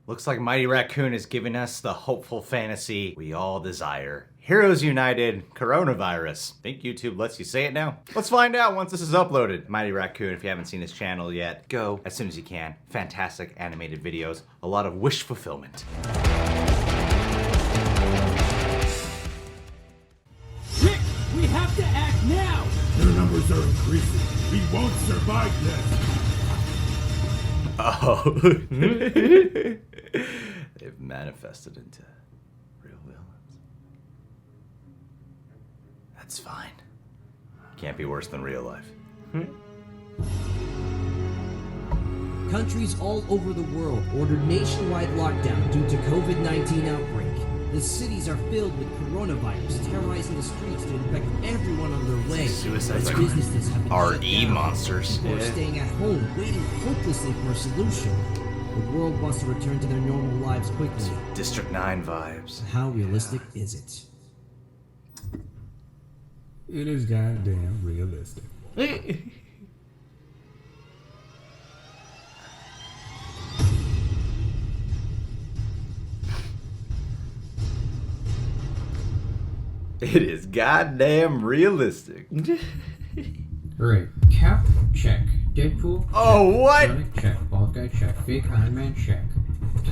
Looks like Mightyraccoon is giving us the hopeful fantasy we all desire. Heroes United, coronavirus. Think YouTube lets you say it now? Let's find out once this is uploaded. Mightyraccoon, if you haven't seen his channel yet, go as soon as you can. Fantastic animated videos, a lot of wish fulfillment. Wick, we have to act now! Their numbers are increasing. We won't survive this. Oh. They've manifested into real villains. That's fine. Can't be worse than real life. Countries all over the world ordered nationwide lockdown due to COVID-19 outbreak. The cities are filled with coronavirus terrorizing the streets to infect everyone on their way. Suicide As businesses have been shut RE down. monsters. People are staying at home, waiting hopelessly for a solution. The world wants to return to their normal lives quickly. District 9 vibes. How realistic is it? It is goddamn realistic. It is goddamn realistic. Alright, Cap, check. Deadpool, Oh, what? Sonic, check. Bald Guy, check. Fake Iron Man, check.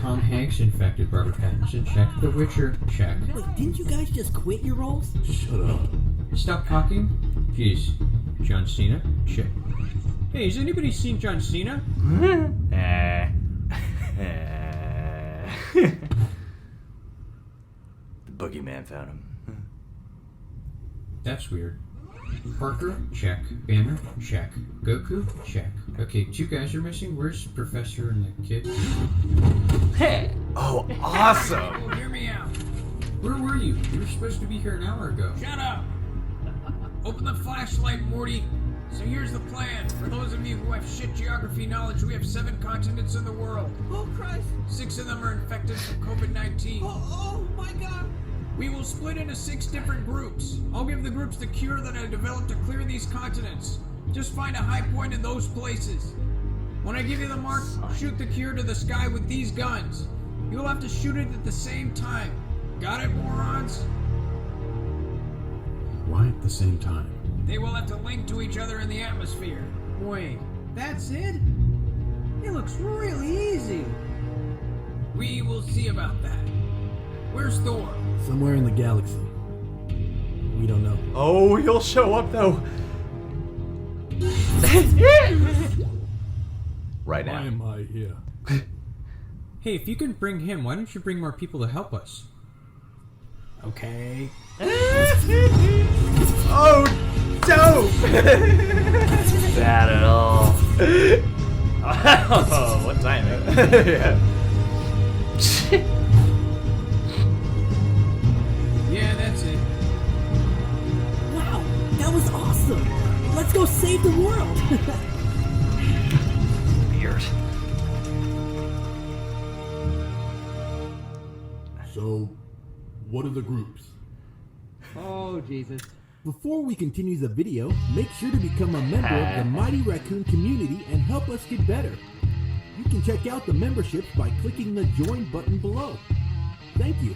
Tom Hanks infected Robert Pattinson, check. The Witcher, check. Wait, didn't you guys just quit your roles? Shut up. Stop talking. Jeez. John Cena, check. Hey, has anybody seen John Cena? The boogeyman found him. That's weird. Parker, check. Banner, check. Goku, check. Okay, 2 guys are missing. Where's Professor and the kid? Hey! Oh, awesome! Oh, hear me out. Where were you? You were supposed to be here an hour ago. Shut up! Open the flashlight, Morty. So here's the plan. For those of you who have shit geography knowledge, we have 7 continents in the world. Oh, Christ! 6 of them are infected from COVID-19. Oh my God! We will split into 6 different groups. I'll give the groups the cure that I developed to clear these continents. Just find a high point in those places. When I give you the mark, shoot the cure to the sky with these guns. You'll have to shoot it at the same time. Got it, morons? Why at the same time? They will have to link to each other in the atmosphere. Wait, that's it? It looks really easy. We will see about that. Where's Thor? Somewhere in the galaxy. We don't know. Oh, he'll show up though. Right Why now. am I here? Hey, if you can bring him, why don't you bring more people to help us? Okay. Oh, dope! Bad at all. Oh, what timing? Yeah. Yeah, that's it. Wow, that was awesome! Let's go save the world! Weird. So, what are the groups? Oh, Jesus. Before we continue the video, make sure to become a member of the Mightyraccoon community and help us get better. You can check out the memberships by clicking the join button below. Thank you.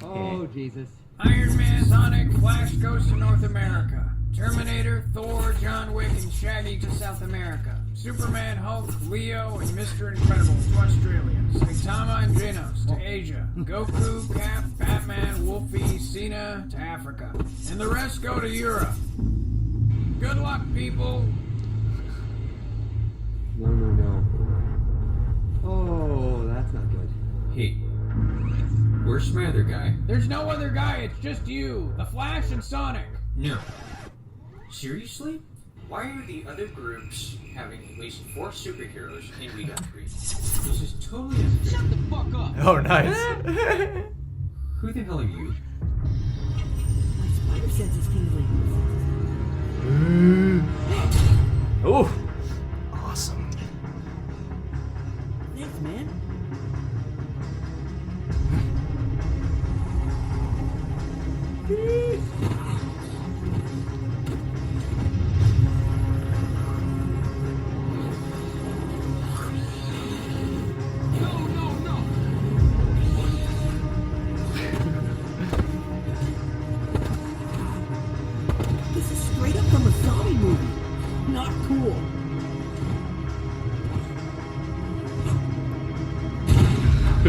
Oh, Jesus. Iron Man, Sonic, Flash goes to North America. Terminator, Thor, John Wick, and Shaggy to South America. Superman, Hulk, Leo, and Mr. Incredible to Australia. Saitama and Genos to Asia. Goku, Cap, Batman, Wolfie, Cena to Africa. And the rest go to Europe. Good luck, people. No. Oh, that's not good. Hey, where's my other guy? There's no other guy, it's just you, the Flash and Sonic. No. Seriously? Why are the other groups having at least 4 superheroes and we got 3? This is totally unfair. Shut the fuck up. Oh, nice. Who the hell are you? My spider sense is tingling. Oh, awesome. Thanks, man.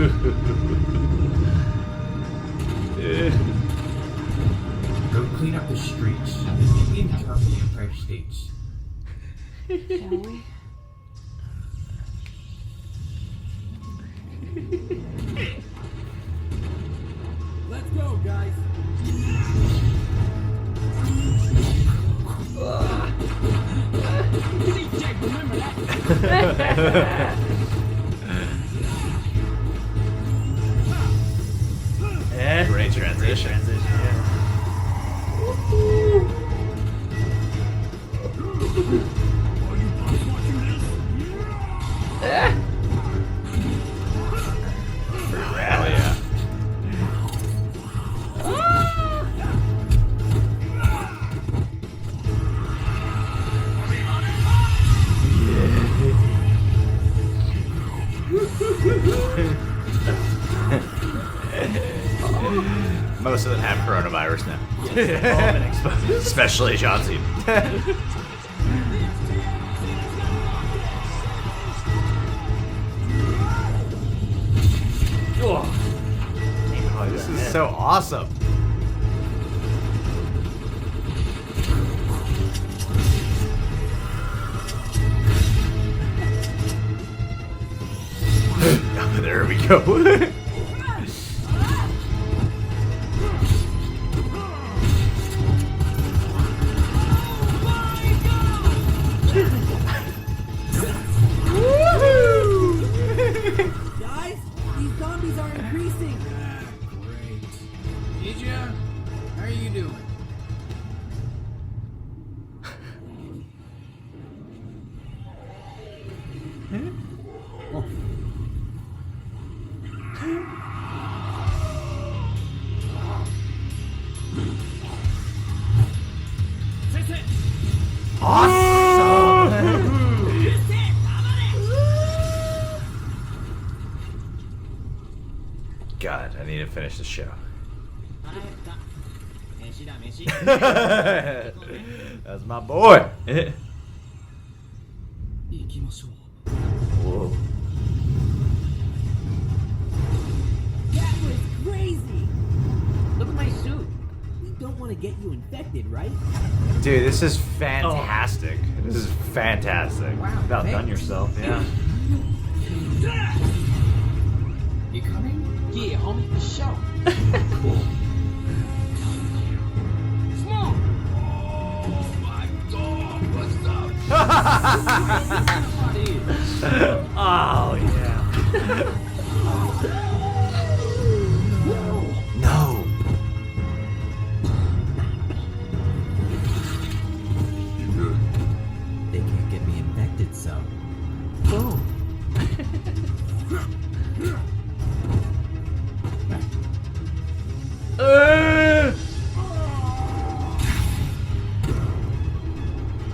Go clean up the streets and maybe interrupt the Empire States. Shall we? Let's go, guys. Yeah. Great transition. Yeah. Hell yeah. Most of them have coronavirus now. Especially Chauncey. Oh, this is so awesome. There we go. Guys, these zombies are increasing. Great. Ija, how are you doing? God, I need to finish the show. That's my boy. Whoa. That was crazy. Look at my suit. We don't want to get you infected, right? Dude, this is fantastic. This is fantastic. Wow. About done thanks. yourself, yeah. You coming? Yeah, homie, for sure. Cool. Oh, yeah. No. They can't get me infected, so. Boom.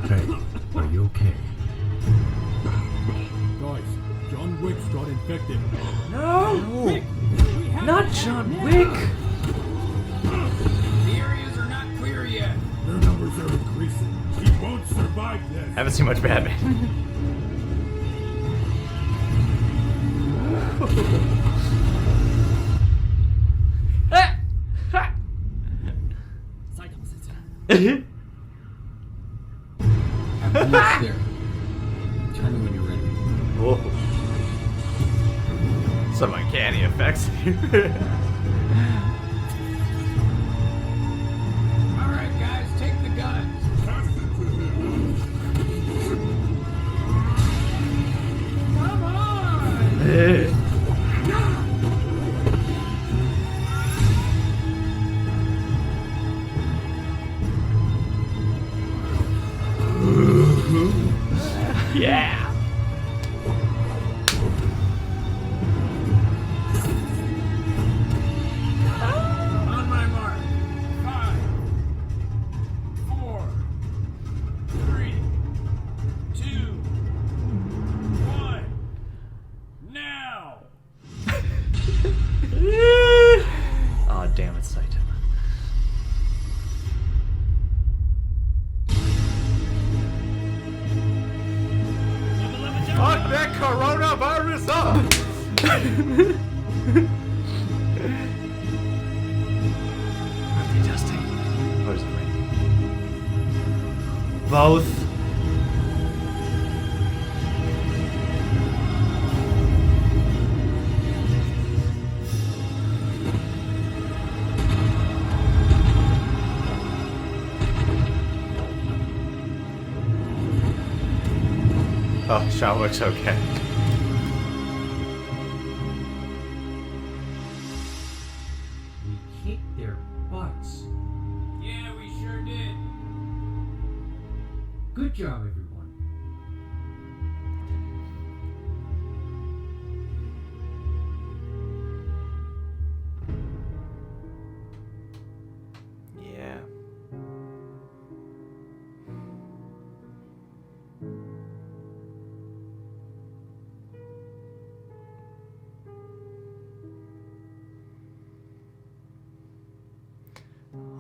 Hey, are you okay? Guys, John Wick's got infected. No! Not John Wick! The areas are not clear yet. Their numbers are increasing. He won't survive this. Haven't seen much Batman. I'm almost there. Tell me when you're ready. Whoa. Some uncanny effects here. All right, guys, take the guns. Come on. Yeah! On my mark. 5, 4, 3, 2, 1. Now. Oh, damn it, Saitama. Fuck that coronavirus up! Are they dusting? Or is it raining? Both. Oh, John Wick's okay. We kicked their butts. Yeah, we sure did. Good job, everyone. Yeah.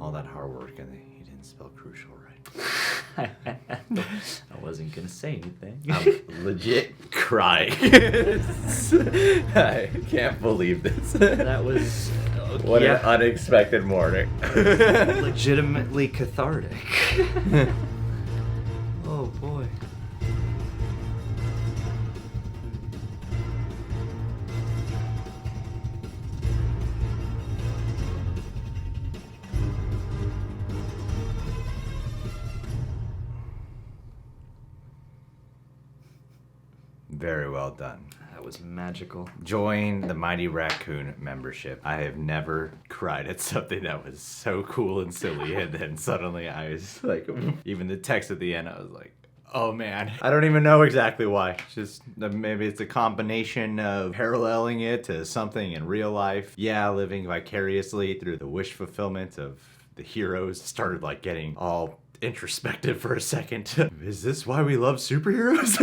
All that hard work and he didn't spell crucial right. I wasn't gonna say anything. I'm legit crying. I can't believe this. That was What an unexpected morning. legitimately cathartic. Oh boy. Very well done. That was magical. Join the Mighty Raccoon membership. I have never cried at something that was so cool and silly, and then suddenly I was like, even the text at the end, I was like, oh man. I don't even know exactly why. Just maybe it's a combination of paralleling it to something in real life. Yeah, living vicariously through the wish fulfillment of the heroes. Started like getting all introspective for a second. Is this why we love superheroes?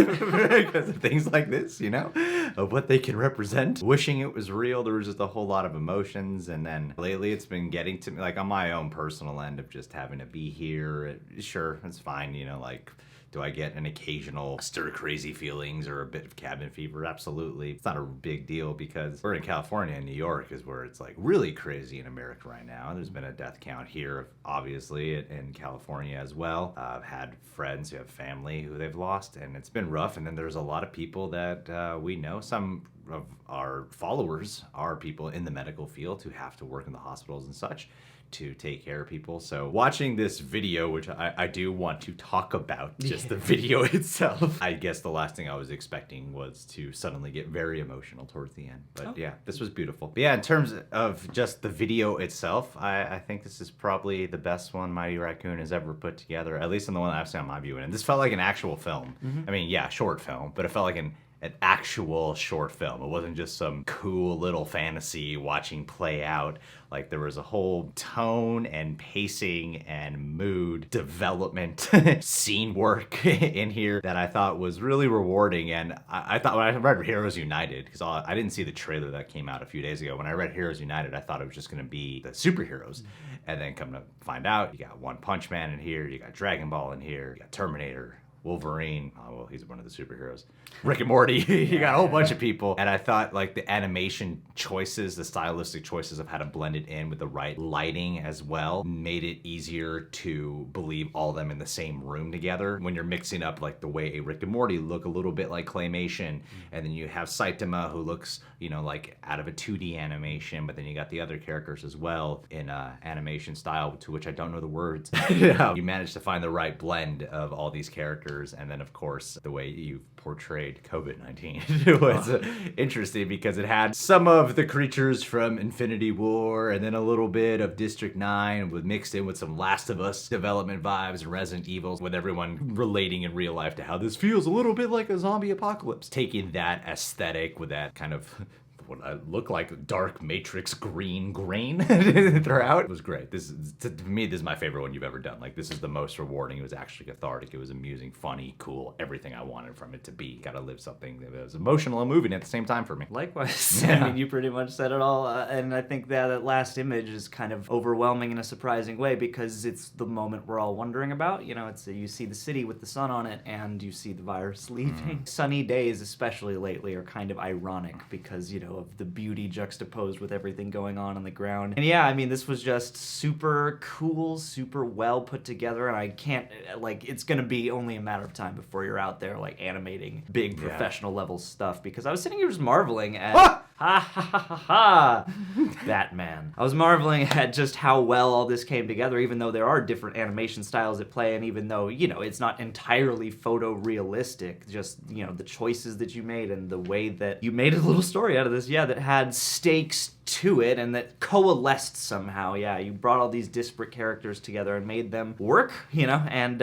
Because of things like this, you know, of what they can represent. Wishing it was real. There was just a whole lot of emotions, and then lately it's been getting to me, like on my own personal end of just having to be here. Sure, it's fine, you know, like, do I get an occasional stir crazy feelings or a bit of cabin fever? Absolutely. It's not a big deal because we're in California, and New York is where it's like really crazy in America right now. There's been a death count here, obviously, in California as well. I've had friends who have family who they've lost, and it's been rough. And then there's a lot of people that we know. Some of our followers are people in the medical field who have to work in the hospitals and such to take care of people. So watching this video, which I do want to talk about, just the video itself, I guess the last thing I was expecting was to suddenly get very emotional towards the end. But yeah, this was beautiful. But yeah, in terms of just the video itself, I think this is probably the best one Mighty Raccoon has ever put together, at least in the one that I've seen on my viewing. And this felt like an actual film. I mean, yeah, short film, but it felt like an actual short film. It wasn't just some cool little fantasy watching play out. Like, there was a whole tone and pacing and mood development, scene work in here that I thought was really rewarding. And I thought when I read Heroes United, because I didn't see the trailer that came out a few days ago. When I read Heroes United, I thought it was just going to be the superheroes. And then come to find out, you got One Punch Man in here, you got Dragon Ball in here, you got Terminator, Wolverine, oh well, he's one of the superheroes. Rick and Morty, you got a whole bunch of people. And I thought like the animation choices, the stylistic choices of how to blend it in with the right lighting as well, made it easier to believe all of them in the same room together. When you're mixing up like the way Rick and Morty look a little bit like claymation, and then you have Saitama who looks, you know, like out of a 2D animation, but then you got the other characters as well in animation style, to which I don't know the words. You managed to find the right blend of all these characters. And then, of course, the way you portrayed COVID-19 was interesting because it had some of the creatures from Infinity War and then a little bit of District 9 with mixed in with some Last of Us development vibes and Resident Evil, with everyone relating in real life to how this feels a little bit like a zombie apocalypse. Taking that aesthetic with that kind of what I look like dark matrix green grain throughout. It was great. This is, to me, this is my favorite one you've ever done. Like, this is the most rewarding. It was actually cathartic. It was amusing, funny, cool, everything I wanted from it to be. Gotta live something that was emotional and moving at the same time for me. Likewise. Yeah. I mean, you pretty much said it all. And I think that last image is kind of overwhelming in a surprising way because it's the moment we're all wondering about. You know, it's you see the city with the sun on it and you see the virus leaving. Sunny days, especially lately, are kind of ironic because, you know, know, of the beauty juxtaposed with everything going on the ground. And yeah, I mean, this was just super cool, super well put together, and I can't, like, it's gonna be only a matter of time before you're out there, like, animating big professional level stuff, because I was sitting here just marveling at... Ha ha ha ha ha! Batman. I was marveling at just how well all this came together, even though there are different animation styles at play, and even though, you know, it's not entirely photorealistic, just, you know, the choices that you made and the way that you made a little story out of this, yeah, that had stakes to it and that coalesced somehow. Yeah, you brought all these disparate characters together and made them work, you know, and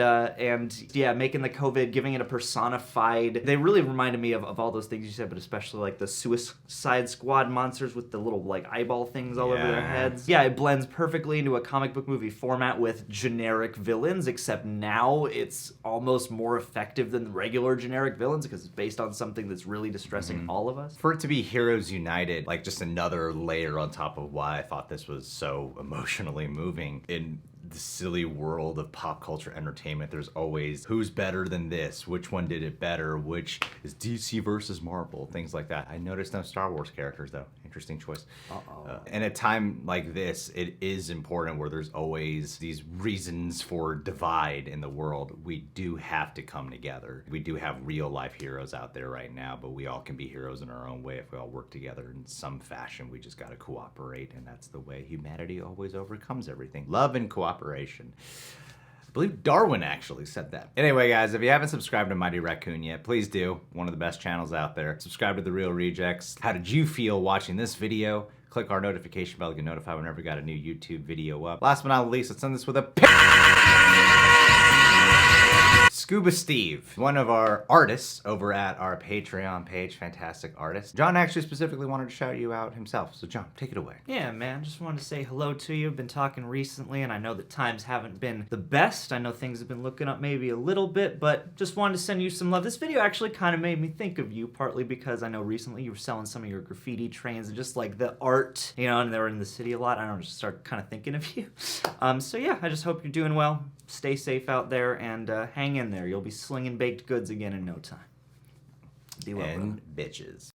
yeah, making the COVID, giving it a personified, they really reminded me of all those things you said, but especially like the Suicide Squad monsters with the little like eyeball things all over their heads. Yeah, it blends perfectly into a comic book movie format with generic villains, except now it's almost more effective than the regular generic villains because it's based on something that's really distressing all of us. For it to be Heroes United, like just another layer on top of why I thought this was so emotionally moving. In the silly world of pop culture entertainment, there's always who's better than this, which one did it better, which is DC versus Marvel, things like that. I noticed no Star Wars characters though. Interesting choice. And at a time like this, it is important where there's always these reasons for divide in the world. We do have to come together. We do have real life heroes out there right now, but we all can be heroes in our own way if we all work together in some fashion. We just gotta cooperate, and that's the way humanity always overcomes everything. Love and cooperation. I believe Darwin actually said that. Anyway, guys, if you haven't subscribed to Mighty Raccoon yet, please do. One of the best channels out there. Subscribe to The Real Rejects. How did you feel watching this video? Click our notification bell to get notified whenever we got a new YouTube video up. Last but not least, let's end this with a Scuba Steve, one of our artists over at our Patreon page, fantastic artist. John actually specifically wanted to shout you out himself, so John, take it away. Yeah, man, just wanted to say hello to you. Been talking recently, and I know that times haven't been the best. I know things have been looking up maybe a little bit, but just wanted to send you some love. This video actually kind of made me think of you, partly because I know recently you were selling some of your graffiti trains and just like the art, you know, and they were in the city a lot. I don't know, just start kind of thinking of you. So yeah, I just hope you're doing well. Stay safe out there and hang in there. You'll be slinging baked goods again in no time. Be well, and bitches.